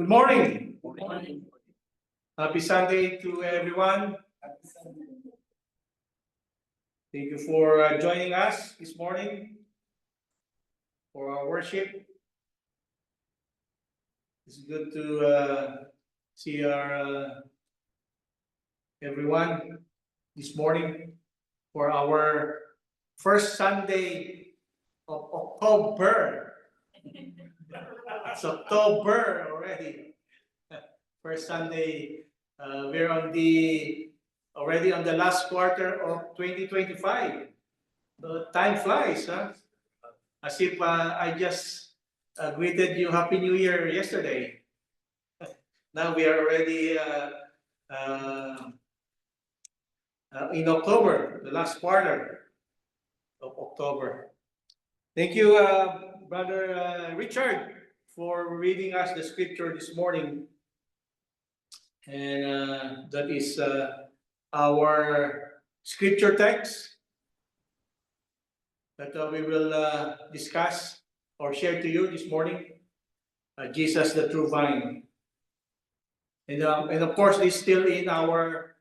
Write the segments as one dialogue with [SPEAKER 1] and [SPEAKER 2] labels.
[SPEAKER 1] Good morning.
[SPEAKER 2] Good morning.
[SPEAKER 1] Happy Sunday to everyone. Thank you for joining us this morning for our worship. It's good to see our everyone this morning for our first Sunday of October. It's October already. First Sunday. We're already on the last quarter of 2025. Time flies, huh? As if I just greeted you Happy New Year yesterday. Now we are already in October, the last quarter of October. Thank you, Brother Richard, for reading us the scripture this morning. And that is our scripture text that we will discuss or share to you this morning. Jesus, the true vine. And of course, this is still in our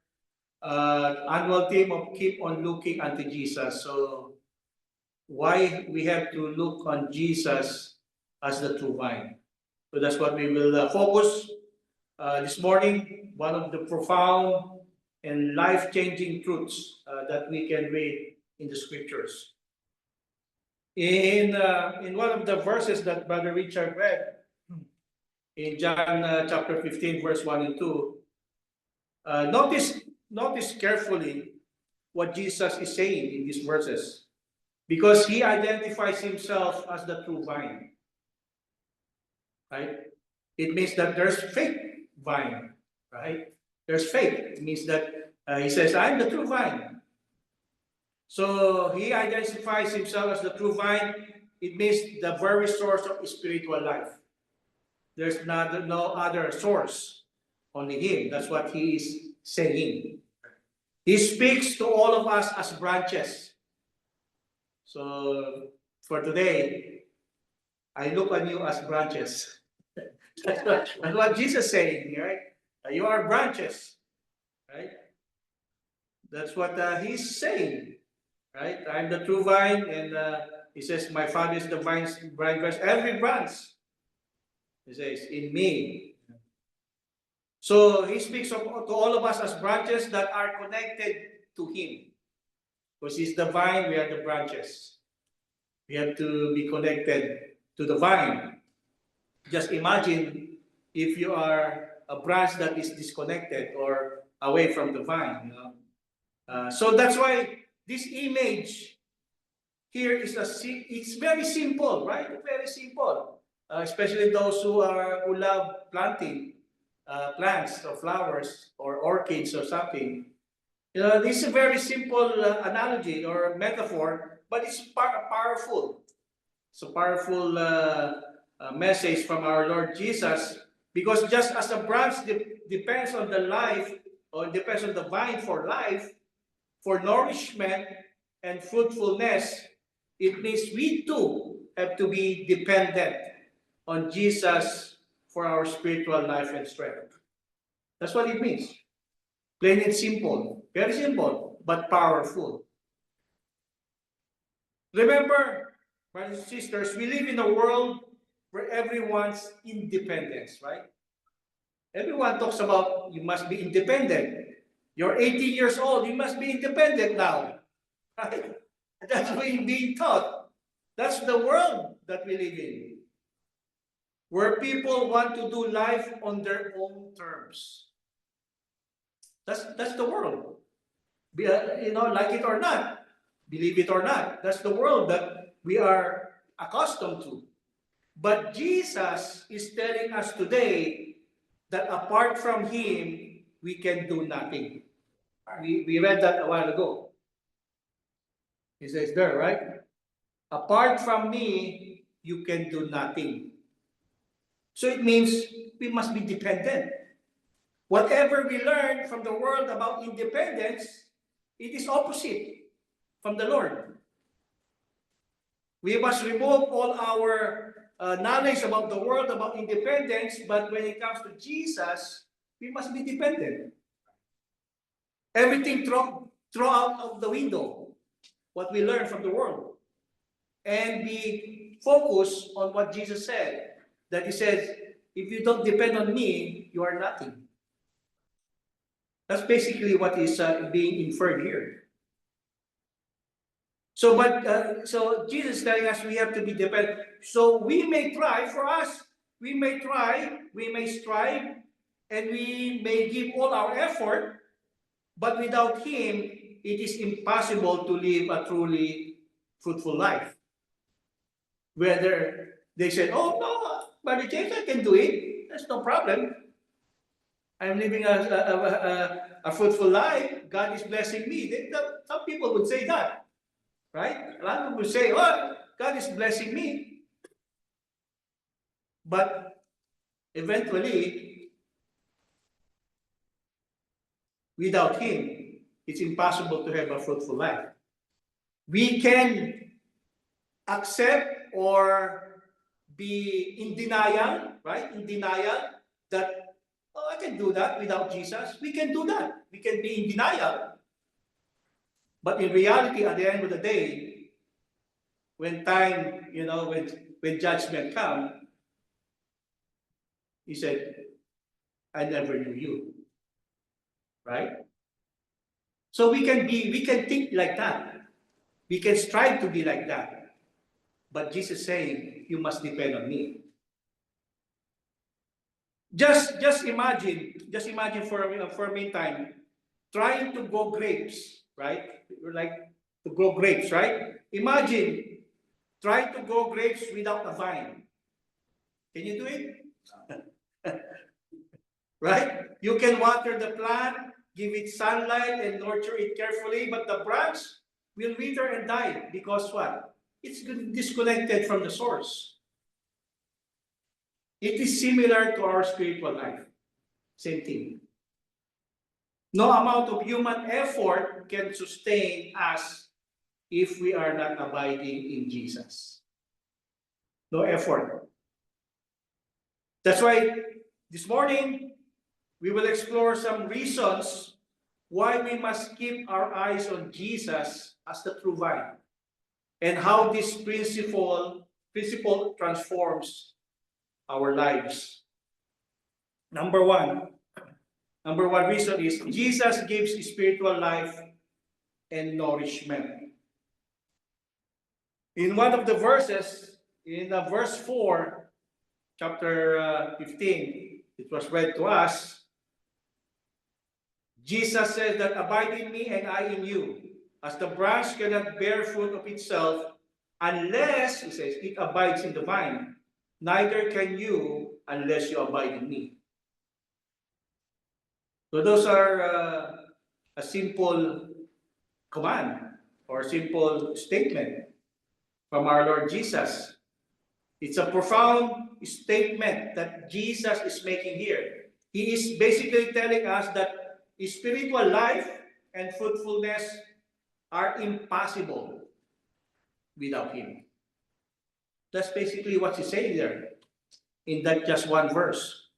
[SPEAKER 1] annual theme of keep on looking unto Jesus. So why we have to look on Jesus as the true vine. So that's what we will focus this morning. One of the profound and life-changing truths that we can read in the scriptures. In one of the verses that Brother Richard read, in John chapter 15, verse 1 and 2, notice carefully what Jesus is saying in these verses, because he identifies himself as the true vine. Right? It means that there's fake vine, right? There's fake. It means that he says, I'm the true vine. So he identifies himself as the true vine. It means the very source of spiritual life. There's no other source, only him. That's what he is saying. He speaks to all of us as branches. So for today, I look on you as branches. That's what Jesus is saying, right? You are branches, right? That's what he's saying, right? I'm the true vine, and he says, my Father is the vine branch. Every branch, he says, in me. So he speaks to all of us as branches that are connected to him. Because he's the vine, we are the branches. We have to be connected to the vine. Just imagine if you are a branch that is disconnected or away from the vine. So that's why this image here is it's very simple, right? Very simple, especially those who love planting plants or flowers or orchids or something. This is a very simple analogy or metaphor, but it's powerful. It's a powerful message from our Lord Jesus, because just as a branch depends on the life, or depends on the vine for life, for nourishment and fruitfulness, it means we too have to be dependent on Jesus for our spiritual life and strength. That's what it means. Plain and simple. Very simple, but powerful. Remember, brothers and sisters, we live in a world where everyone's independence, right? Everyone talks about you must be independent. You're 18 years old, you must be independent now. Right? That's what we're being taught. That's the world that we live in, where people want to do life on their own terms. That's the world. Like it or not, believe it or not, that's the world that we are accustomed to. But Jesus is telling us today that apart from him, we can do nothing. We read that a while ago. He says there, right? Apart from me, you can do nothing. So it means we must be dependent. Whatever we learn from the world about independence, it is opposite from the Lord. We must remove all our knowledge about the world, about independence, but when it comes to Jesus, we must be dependent. Everything throw out of the window, what we learn from the world, and be focused on what Jesus said, that he says, if you don't depend on me, you are nothing. That's basically what is being inferred here. So, so Jesus is telling us we have to be dependent. So we may try for us, we may try, we may strive, and we may give all our effort, but without Him, it is impossible to live a truly fruitful life. Whether they say, "Oh no, Brother James, I can do it. That's no problem. I'm living a fruitful life. God is blessing me." Some people would say that. Right? A lot of people say, "Oh, God is blessing me." But eventually, without Him, it's impossible to have a fruitful life. We can accept or be in denial, right? In denial that, oh, I can do that without Jesus. We can do that. We can be in denial. But in reality, at the end of the day, when time, when judgment comes, He said, I never knew you. Right? So we can think like that. We can strive to be like that. But Jesus is saying, you must depend on me. Just imagine for a meantime, trying to grow grapes, right? Like to grow grapes, right? Imagine trying to grow grapes without a vine. Can you do it? Right? You can water the plant, give it sunlight, and nurture it carefully, but the branch will wither and die because what? It's disconnected from the source. It is similar to our spiritual life. Same thing. No amount of human effort can sustain us if we are not abiding in Jesus. No effort. That's why this morning we will explore some reasons why we must keep our eyes on Jesus as the true vine, and how this principle transforms our lives. Number one reason is Jesus gives spiritual life and nourishment. In one of the verses, in verse 4, chapter 15, it was read to us, Jesus said that abide in me and I in you, as the branch cannot bear fruit of itself unless, he says, it abides in the vine, neither can you unless you abide in me. So those are a simple command or simple statement from our Lord Jesus. It's a profound statement that Jesus is making here. He is basically telling us that spiritual life and fruitfulness are impossible without Him. That's basically what he's saying there in that just one verse.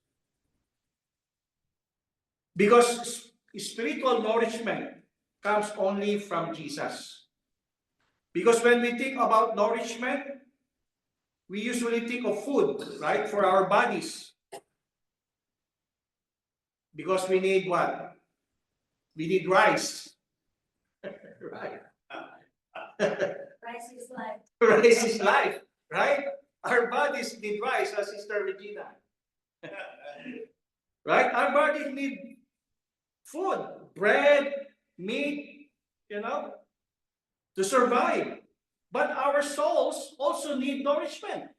[SPEAKER 1] Because spiritual nourishment comes only from Jesus. Because when we think about nourishment, we usually think of food, right, for our bodies. Because we need what? We need rice. Right?
[SPEAKER 2] Rice is life.
[SPEAKER 1] Rice is life, right? Our bodies need rice, as Sister Regina. Right? Our bodies need food, bread, meat, to survive. But our souls also need nourishment.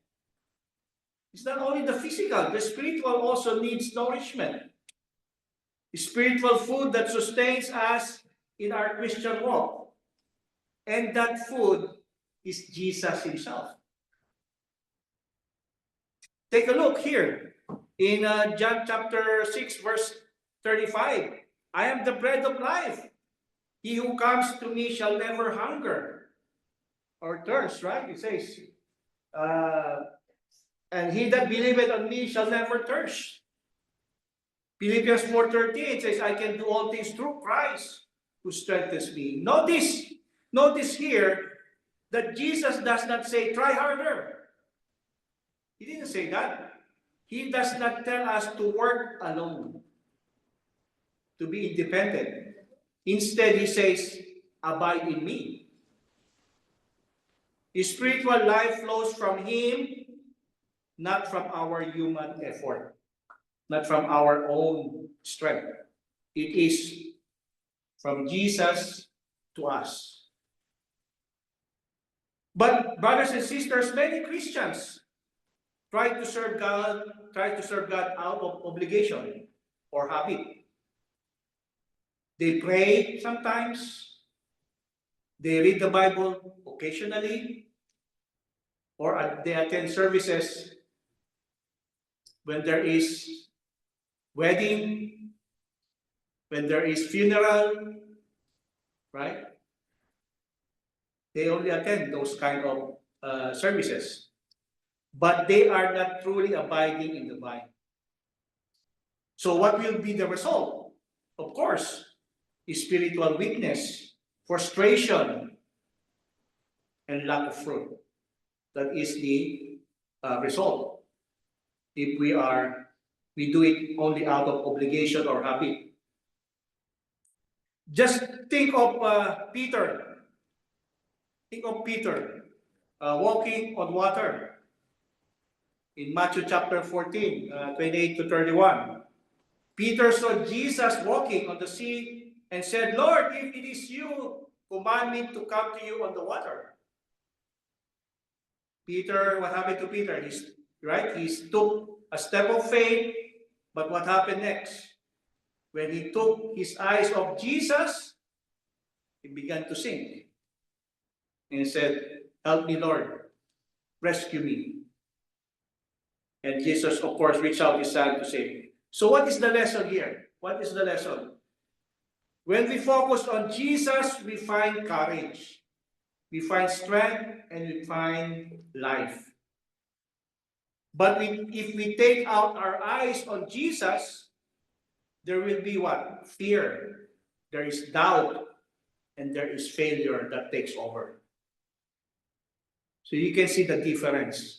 [SPEAKER 1] It's not only the physical, the spiritual also needs nourishment. Spiritual food that sustains us in our Christian walk. And that food is Jesus Himself. Take a look here in John chapter 6, verse 35. I am the bread of life. He who comes to me shall never hunger or thirst, right? It says, And he that believeth on me shall never thirst. Philippians 4:13 says, I can do all things through Christ who strengthens me. Notice here that Jesus does not say, try harder. He didn't say that. He does not tell us to work alone, to be independent. Instead, he says, abide in me. His spiritual life flows from him, not from our human effort, not from our own strength. It is from Jesus to us. But brothers and sisters, many Christians try to serve God out of obligation or habit. They pray sometimes, they read the Bible occasionally, or they attend services when there is wedding, when there is funeral, right? They only attend those kind of services. But they are not truly abiding in the vine. So what will be the result? Of course, is spiritual weakness, frustration, and lack of fruit. That is the result. If we do it only out of obligation or habit. Just think of Peter. Think of Peter walking on water. In Matthew chapter 14, 28 to 31. Peter saw Jesus walking on the sea and said, Lord, if it is you, command me to come to you on the water. Peter, what happened to Peter? He took a step of faith, but what happened next? When he took his eyes off Jesus, he began to sink. And he said, help me, Lord, rescue me. And Jesus, of course, reached out his hand to save him. So what is the lesson here? What is the lesson? When we focus on Jesus, we find courage, we find strength, and we find life. But if we take out our eyes on Jesus, there will be what? Fear. There is doubt, and there is failure that takes over. So you can see the difference.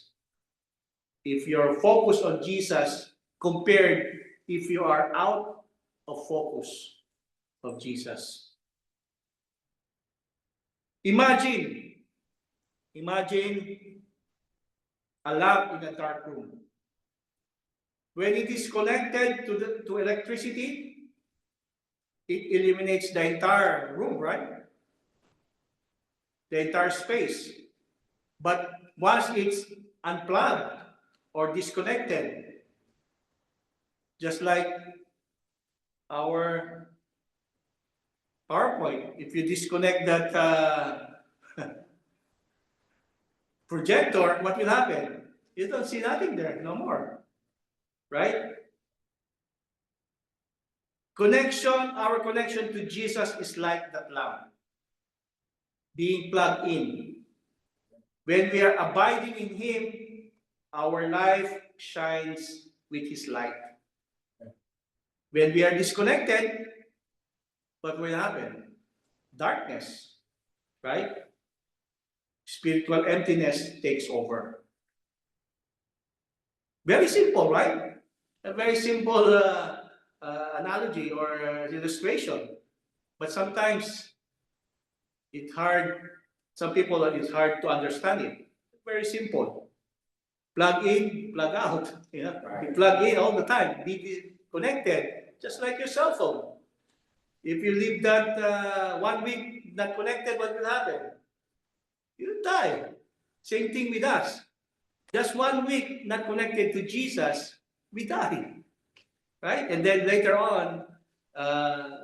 [SPEAKER 1] If you're focused on Jesus compared if you are out of focus of Jesus. Imagine a lamp in a dark room. When it is connected to electricity, it illuminates the entire room, right? The entire space. But once it's unplugged or disconnected, just like our PowerPoint, if you disconnect that projector, what will happen? You don't see nothing there, no more, right? Our connection to Jesus is like that lamp, being plugged in. When we are abiding in Him, our life shines with His light. When we are disconnected, what will happen? Darkness, right? Spiritual emptiness takes over. Very simple, right? A very simple analogy or illustration. But sometimes it's hard. Some people, it's hard to understand it. Very simple. Plug in, plug out. You know? Right. You plug in all the time. Be connected, just like your cell phone. If you leave that 1 week not connected, what will happen? You'll die. Same thing with us. Just 1 week not connected to Jesus, we die. Right? And then later on,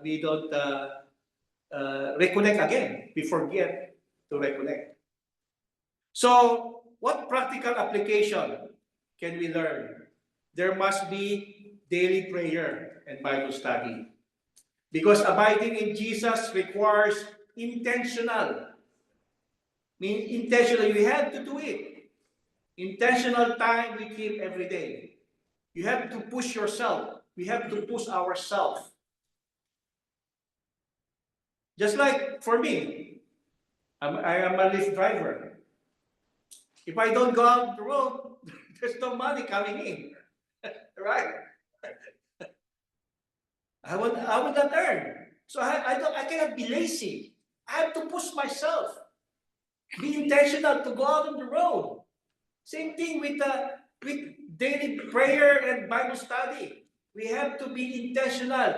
[SPEAKER 1] we don't reconnect again. We forget to reconnect. So, what practical application can we learn? There must be daily prayer and Bible study. Because abiding in Jesus requires intentional. I mean, intentionally, we have to do it. Intentional time with Him every day. You have to push yourself. We have to push ourselves. Just like for me, I am a Lyft driver. If I don't go out the road, there's no money coming in. Right? I would not earn. So I cannot be lazy. I have to push myself. Be intentional to go out on the road. Same thing with daily prayer and Bible study. We have to be intentional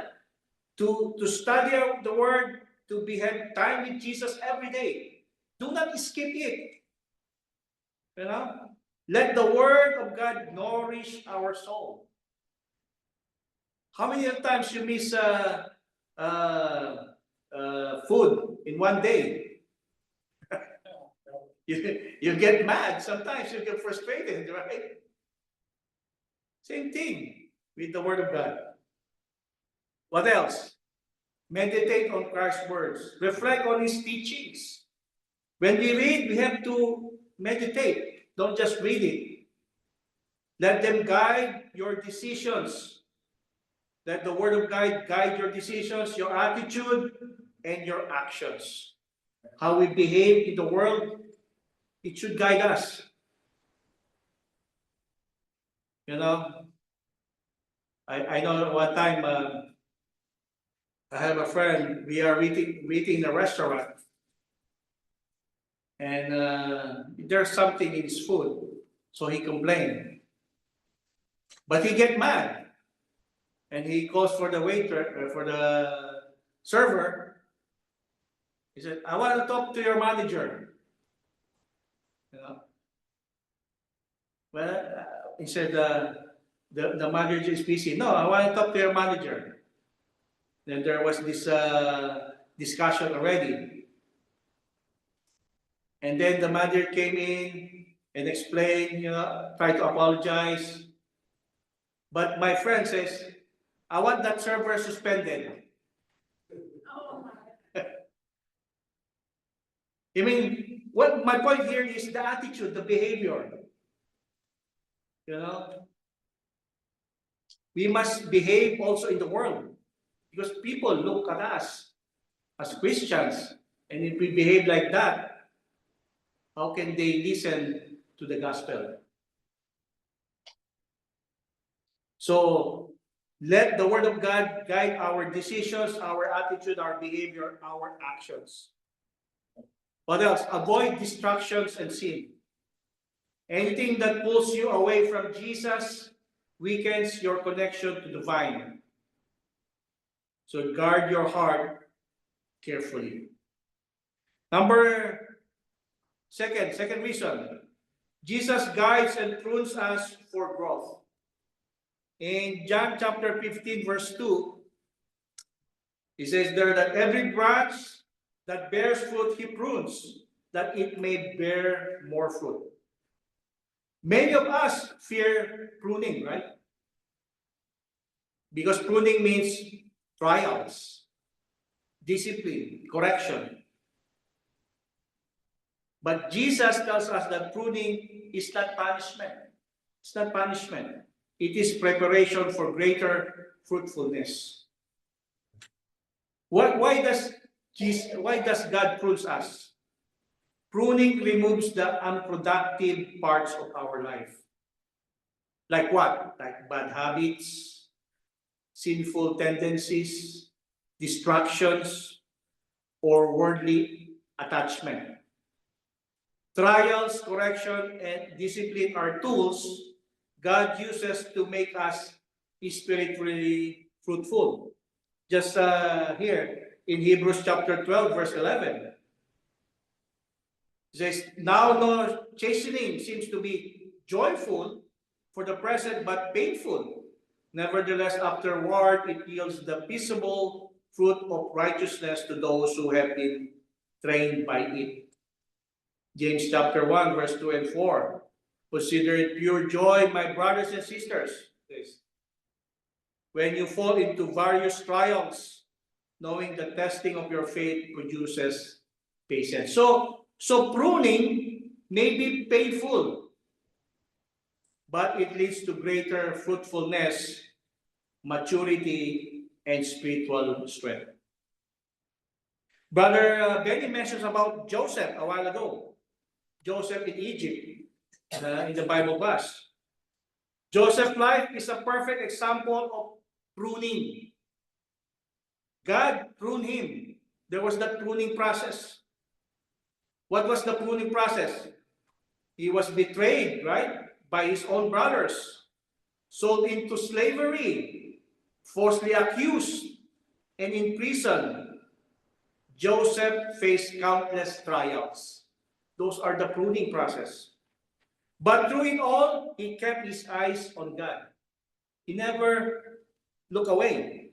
[SPEAKER 1] to study the Word, to have time with Jesus every day. Do not skip it. You know, let the Word of God nourish our soul. How many times you miss food in one day? You get mad. Sometimes you get frustrated, right? Same thing with the Word of God. What else? Meditate on Christ's words. Reflect on His teachings. When we read, we have to meditate. Don't just read it. Let them guide your decisions. Let the Word of God guide your decisions, your attitude, and your actions. How we behave in the world, it should guide us. You know, I know one time I have a friend, we are waiting in a restaurant, and there's something in his food, so he complained. But he get mad, and he goes for the waiter, for the server. He said, "I want to talk to your manager." You know? Well, he said, the manager is busy. No, I want to talk to your manager. Then there was this discussion already. And then the manager came in and explained, tried to apologize. But my friend says, I want that server suspended. I mean, what my point here is the attitude, the behavior. We must behave also in the world, because people look at us as Christians, and if we behave like that, how can they listen to the gospel? So let the Word of God guide our decisions, our attitude, our behavior, our actions. What else? Avoid distractions and sin. Anything that pulls you away from Jesus weakens your connection to the vine. So guard your heart carefully. Second reason, Jesus guides and prunes us for growth. In John chapter 15, verse 2, he says there that every branch that bears fruit he prunes, that it may bear more fruit. Many of us fear pruning, right? Because pruning means trials, discipline, correction. But Jesus tells us that pruning is not punishment. It's not punishment. It is preparation for greater fruitfulness. Why does God prune us? Pruning removes the unproductive parts of our life. Like what? Like bad habits, sinful tendencies, distractions, or worldly attachment. Trials, correction, and discipline are tools God uses to make us spiritually fruitful. Just here in Hebrews chapter 12, verse 11. It says, now no chastening seems to be joyful for the present, but painful. Nevertheless, afterward, it yields the peaceable fruit of righteousness to those who have been trained by it. James chapter 1, verse 2 and 4. Consider it pure joy, my brothers and sisters, when you fall into various trials, knowing the testing of your faith produces patience. So pruning may be painful. but it leads to greater fruitfulness, maturity, and spiritual strength. Brother Benny mentions about Joseph a while ago. Joseph in Egypt, in the Bible class. Joseph's life is a perfect example of pruning. God pruned him. There was that pruning process. What was the pruning process? He was betrayed, right, by his own brothers, sold into slavery, falsely accused, and in prison. Joseph faced countless trials. Those are the pruning process. But through it all, he kept his eyes on God. He never looked away.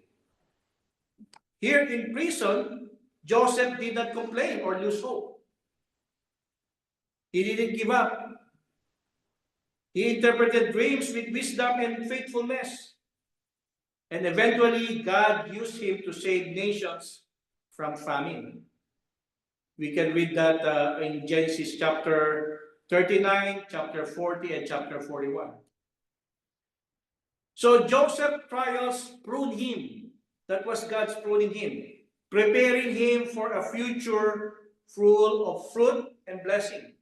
[SPEAKER 1] Here in prison, Joseph did not complain or lose hope. He didn't give up. He interpreted dreams with wisdom and faithfulness. And eventually, God used him to save nations from famine. We can read that in Genesis chapter 39, chapter 40, and chapter 41. So Joseph's trials pruned him. That was God's pruning him, preparing him for a future full of fruit and blessing.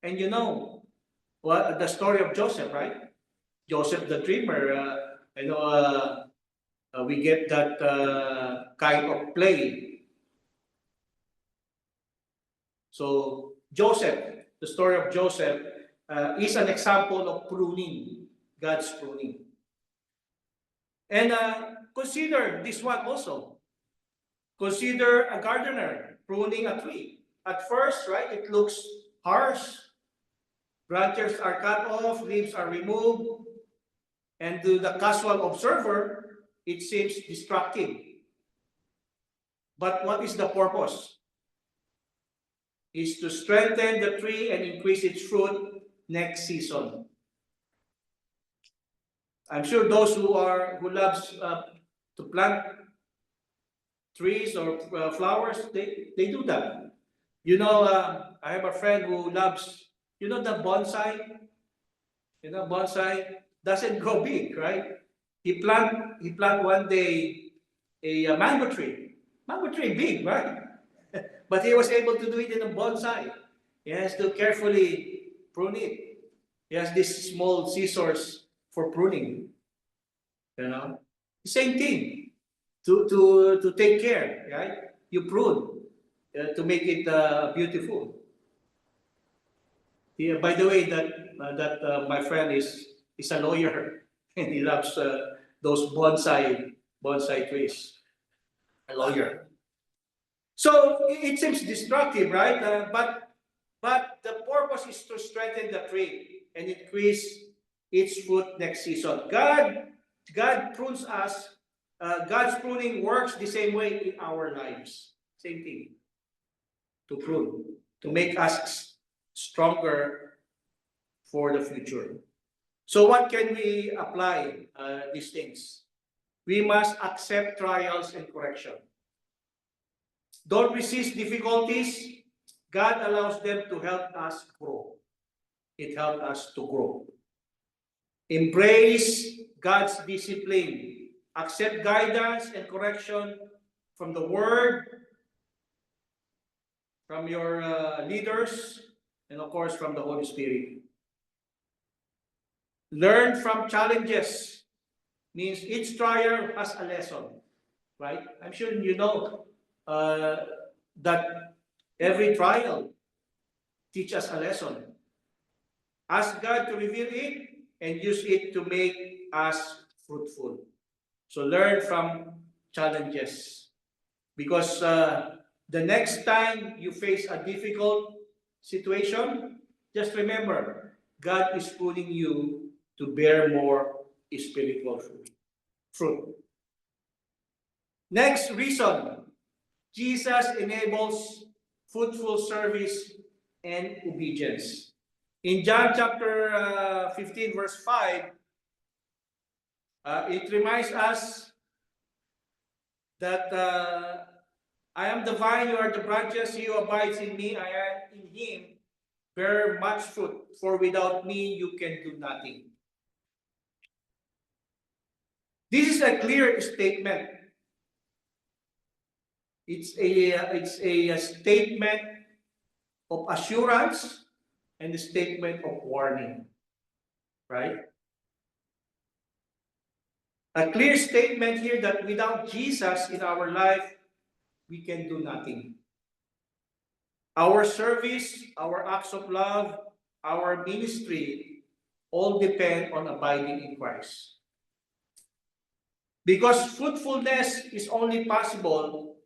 [SPEAKER 1] And you know what the story of Joseph, right? Joseph the dreamer. We get that kind of play. So Joseph, the story of Joseph, is an example of pruning, God's pruning. And consider this one also. Consider a gardener pruning a tree. At first, right, it looks harsh. Branches are cut off, leaves are removed, and to the casual observer, it seems destructive. But what is the purpose? Is to strengthen the tree and increase its fruit next season. I'm sure those who loves to plant trees or flowers, they do that. You know, I have a friend who loves, you know, the bonsai. You know, bonsai doesn't grow big, right? He plant one day a mango tree. Mango tree big, right? But he was able to do it in a bonsai. He has to carefully prune it. He has these small scissors for pruning. You know, same thing. To take care, right? You prune to make it beautiful. Yeah, by the way, that my friend is a lawyer and he loves those bonsai trees. A lawyer. So it seems destructive, right? But the purpose is to strengthen the tree and increase its fruit next season. God prunes us. God's pruning works the same way in our lives. Same thing. To prune, to make us stronger for the future. So what can we apply these things? We must accept trials and correction. Don't resist difficulties. God allows them to help us grow. It helps us to grow. Embrace God's discipline. Accept guidance and correction from the Word, from your leaders, and of course from the Holy Spirit. Learn from challenges. Means each trial has a lesson, right? I'm sure you know that every trial teaches us a lesson. Ask God to reveal it and use it to make us fruitful. So learn from challenges. Because the next time you face a difficult situation, just remember, God is pulling you to bear more spiritual fruit. Next reason, Jesus enables fruitful service and obedience. In John chapter 15, verse 5, it reminds us that I am the vine, you are the branches, he who abides in me, I am in him, bear much fruit, for without me you can do nothing. This is a clear statement. It's a statement of assurance and a statement of warning, right? A clear statement here that without Jesus in our life, we can do nothing. Our service, our acts of love, our ministry all depend on abiding in Christ. Because fruitfulness is only possible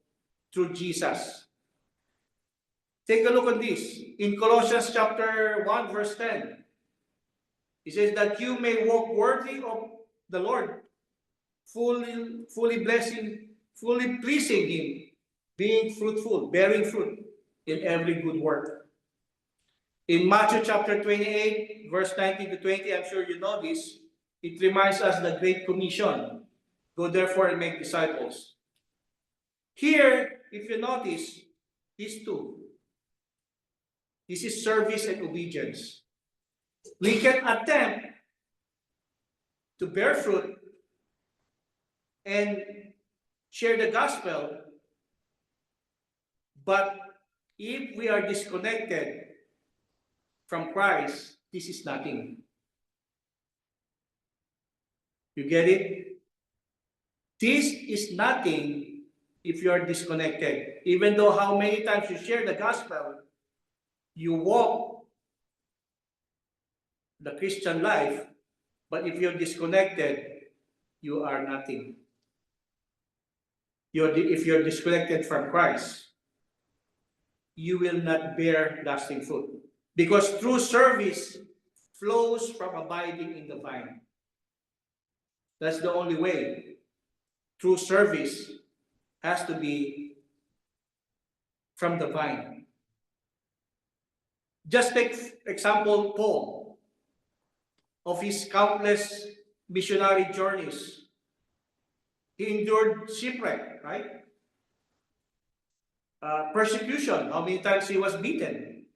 [SPEAKER 1] through Jesus. Take a look at this. In Colossians chapter 1, verse 10, it says that you may walk worthy of the Lord, fully blessing, fully pleasing Him, being fruitful, bearing fruit in every good work. In Matthew chapter 28, verse 19 to 20, I'm sure you know this, it reminds us the Great Commission. Go therefore and make disciples. Here, if you notice, these two. This is service and obedience. We can attempt to bear fruit and share the gospel, but if we are disconnected from Christ, this is nothing. You get it? This is nothing if you are disconnected. Even though how many times you share the gospel, you walk the Christian life, but if you're disconnected, you are nothing. If you're disconnected from Christ, you will not bear lasting fruit. Because true service flows from abiding in the vine. That's the only way. True service has to be from the vine. Just take example Paul of his countless missionary journeys. He endured shipwreck, right? Persecution, how many times he was beaten.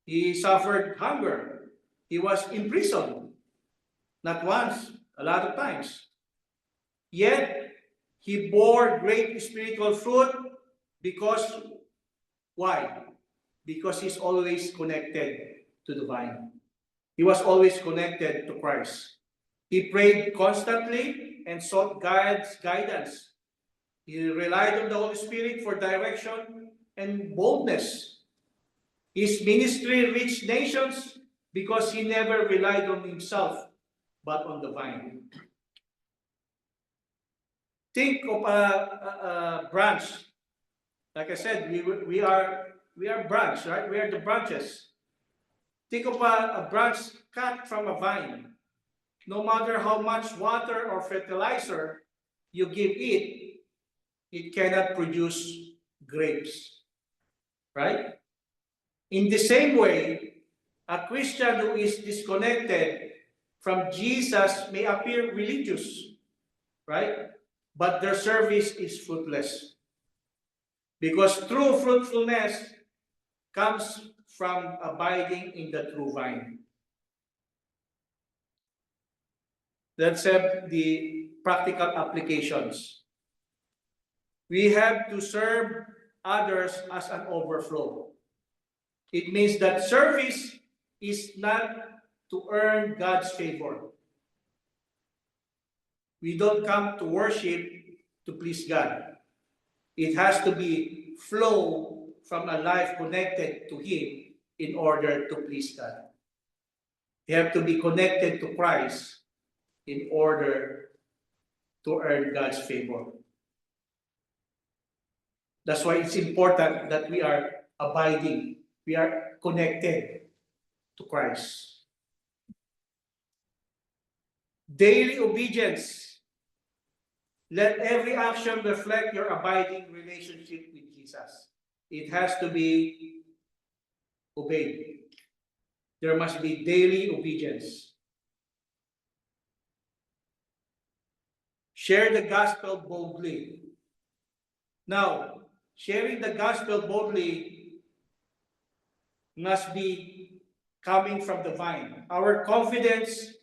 [SPEAKER 1] He suffered hunger. He was imprisoned. Not once, a lot of times. Yet, he bore great spiritual fruit because, why? Because he's always connected to the vine. He was always connected to Christ. He prayed constantly and sought God's guidance. He relied on the Holy Spirit for direction and boldness. His ministry reached nations because he never relied on himself, but on the vine. Think of a branch. Like I said, we are branch, right? We are the branches. Think of a branch cut from a vine. No matter how much water or fertilizer you give it, it cannot produce grapes, right? In the same way, a Christian who is disconnected from Jesus may appear religious, right? But their service is fruitless. Because true fruitfulness comes from abiding in the true vine. Let's have the practical applications. We have to serve others as an overflow. It means that service is not to earn God's favor. We don't come to worship to please God. It has to be flow from a life connected to Him in order to please God. You have to be connected to Christ in order to earn God's favor. That's why it's important that we are abiding. We are connected to Christ. Daily obedience. Let every action reflect your abiding relationship with Jesus. It has to be obeyed. There must be daily obedience. Share the gospel boldly. Now, sharing the gospel boldly must be coming from the vine. Our confidence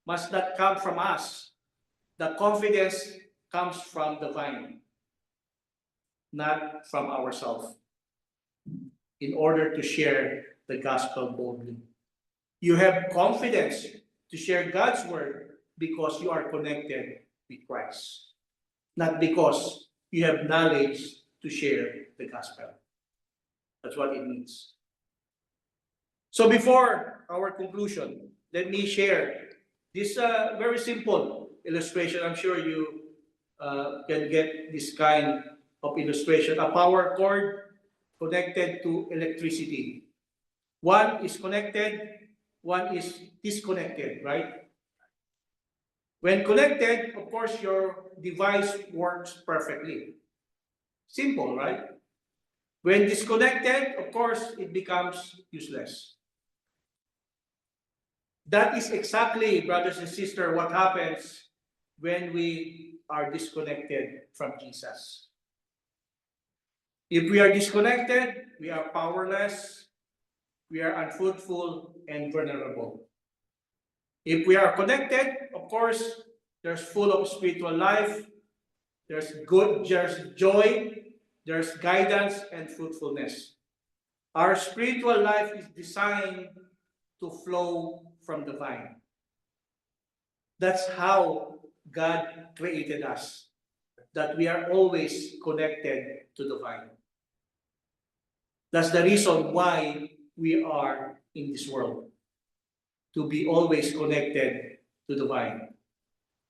[SPEAKER 1] must not come from us. The confidence comes from the vine, not from ourselves, in order to share the gospel boldly. You have confidence to share God's word because you are connected with Christ, not because you have knowledge to share the gospel. That's what it means. So before our conclusion, let me share this very simple illustration. I'm sure you can get this kind of illustration. A power cord connected to electricity. One is connected, one is disconnected, right? When connected, of course, your device works perfectly. Simple, right? When disconnected, of course, it becomes useless. That is exactly, brothers and sisters, what happens when we are disconnected from Jesus. If we are disconnected, we are powerless, we are unfruitful, and vulnerable. If we are connected, of course, there's full of spiritual life, there's joy, there's guidance and fruitfulness. Our spiritual life is designed to flow from the vine. That's how God created us, that we are always connected to the vine. That's the reason why we are in this world, to be always connected to the vine,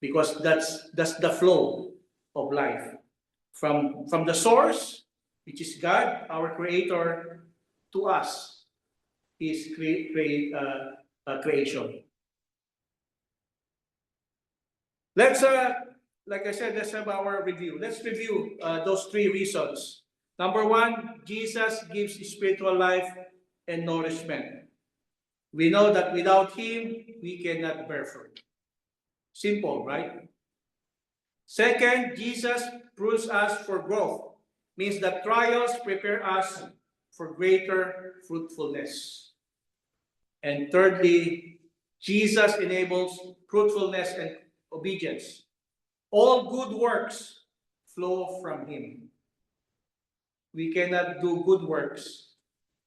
[SPEAKER 1] because that's the flow of life from the source, which is God, our creator, to us, his creation. Let's like I said, let's have our review. Let's review those three reasons. Number one, Jesus gives spiritual life and nourishment. We know that without him, we cannot bear fruit. Simple, right? Second, Jesus prunes us for growth. Means that trials prepare us for greater fruitfulness. And thirdly, Jesus enables fruitfulness and obedience. All good works flow from him. We cannot do good works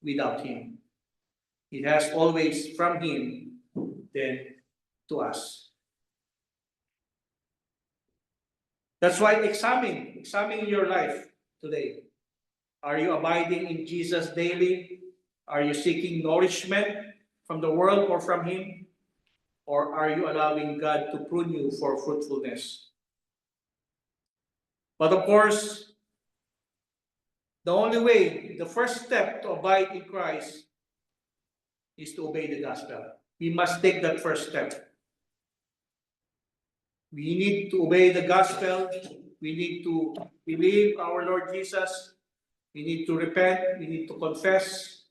[SPEAKER 1] without him. It has always from him, then to us. That's why examine your life today. Are you abiding in Jesus daily? Are you seeking nourishment from the world or from him? Or are you allowing God to prune you for fruitfulness? But of course, the only way, the first step to abide in Christ is to obey the gospel. We must take that first step. We need to obey the gospel. We need to believe our Lord Jesus. We need to repent. We need to confess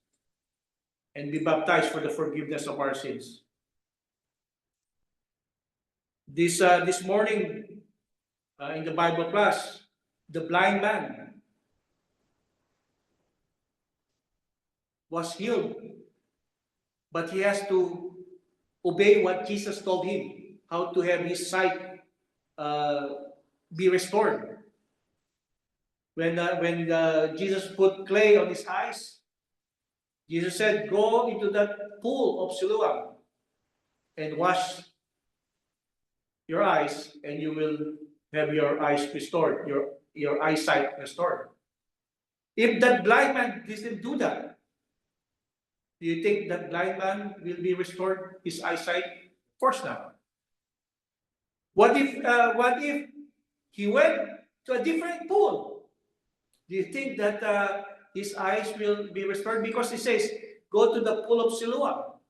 [SPEAKER 1] and be baptized for the forgiveness of our sins. This morning in the Bible class, the blind man was healed, but he has to obey what Jesus told him, how to have his sight be restored. When Jesus put clay on his eyes, Jesus said, "Go into that pool of Siloam and wash your eyes, and you will have your eyes restored, your eyesight restored." If that blind man didn't do that, do you think that blind man will be restored his eyesight? Of course not. What if he went to a different pool? Do you think that his eyes will be restored? Because he says, "Go to the pool of Siloam."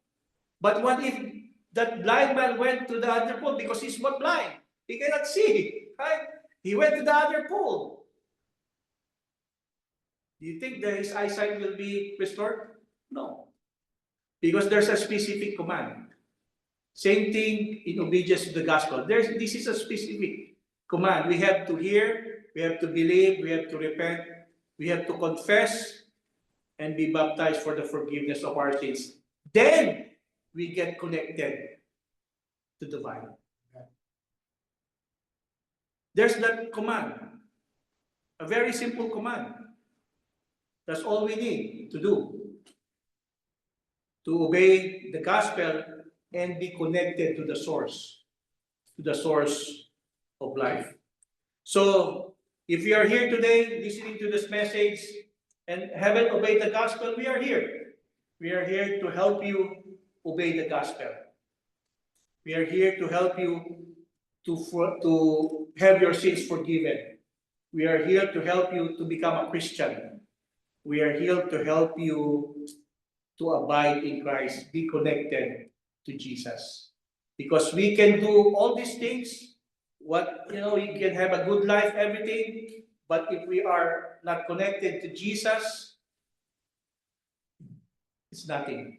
[SPEAKER 1] But what if that blind man went to the other pool because he's not blind? He cannot see, right? He went to the other pool. Do you think that his eyesight will be restored? No. Because there's a specific command. Same thing in obedience to the gospel. This is a specific command. We have to hear, we have to believe, we have to repent, we have to confess, and be baptized for the forgiveness of our sins. Then we get connected to the vine. There's that command, a very simple command. That's all we need to do, to obey the gospel and be connected to the source of life. So if you are here today listening to this message and haven't obeyed the gospel, we are here. We are here to help you obey the gospel. We are here to help you to have your sins forgiven. We are here to help you to become a Christian. We are here to help you to abide in Christ, be connected to Jesus. Because we can do all these things, you can have a good life, everything, but if we are not connected to Jesus, it's nothing.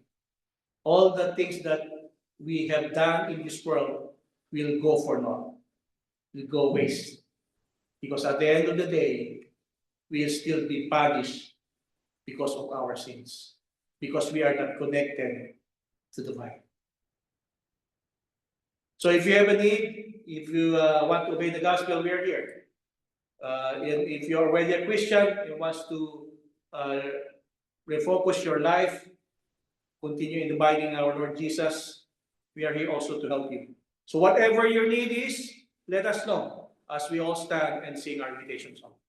[SPEAKER 1] All the things that we have done in this world will go for naught, will go waste. Because at the end of the day, we'll still be punished because of our sins, because we are not connected to the vine. So if you have a need, if you want to obey the gospel, we are here. If you're already a Christian and wants to refocus your life, continue in abiding in our Lord Jesus, we are here also to help you. So whatever your need is, let us know as we all stand and sing our invitation song.